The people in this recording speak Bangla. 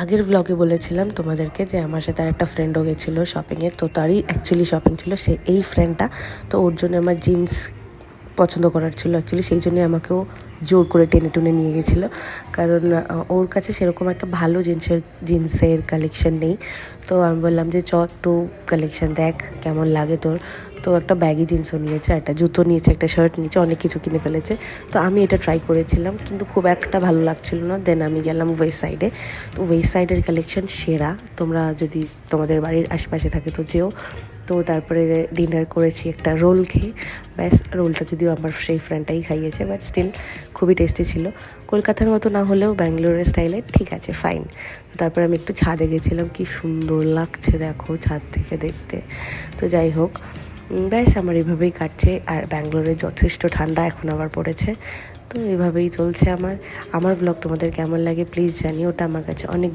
আগের ব্লগে বলেছিলাম তোমাদেরকে যে আমার সাথে আর একটা ফ্রেন্ডও গেছিলো শপিংয়ে, তো তারই অ্যাকচুয়ালি শপিং ছিল সে এই ফ্রেন্ডটা। তো ওর জন্য আমার জিন্স পছন্দ করার ছিল অ্যাকচুয়ালি, সেই জন্যই আমাকেও জোর করে টেনে টুনে নিয়ে গেছিলো, কারণ ওর কাছে সেরকম একটা ভালো জিন্সের কালেকশন নেই। তো আমি বললাম যে চ একটু কালেকশন দেখ কেমন লাগে তোর। তো একটা ব্যাগি জিন্সও নিয়েছে, একটা জুতো নিয়েছে, একটা শার্ট নিয়েছে, অনেক কিছু কিনে ফেলেছে। তো আমি এটা ট্রাই করেছিলাম কিন্তু খুব একটা ভালো লাগছিল না। দেন আমি গেলাম ওয়েস্ট সাইডে। তো ওয়েস্ট সাইডের কালেকশন সেরা, তোমরা যদি তোমাদের বাড়ির আশেপাশে থাকে তো যেও। তো তারপরে ডিনার করেছি একটা রোল খেয়ে, ব্যাস। রোলটা যদিও আমার সেই ফ্রেন্ডটাই খাইয়েছে, বাট স্টিল খুবই টেস্টি ছিল। কলকাতার মতো না হলেও ব্যাঙ্গালোরের স্টাইলে ঠিক আছে, ফাইন। তারপর আমি একটু ছাদে গেছিলাম, কি সুন্দর লাগছে দেখো ছাদ থেকে দেখতে। তো যাই হোক, ব্যাস আমার এভাবেই কাটছে। আর ব্যাঙ্গালোরে যথেষ্ট ঠান্ডা এখন আবার পড়েছে। তো এভাবেই চলছে আমার ব্লগ। তোমাদের কেমন লাগে প্লিজ জানিও, ওটা আমার কাছে অনেক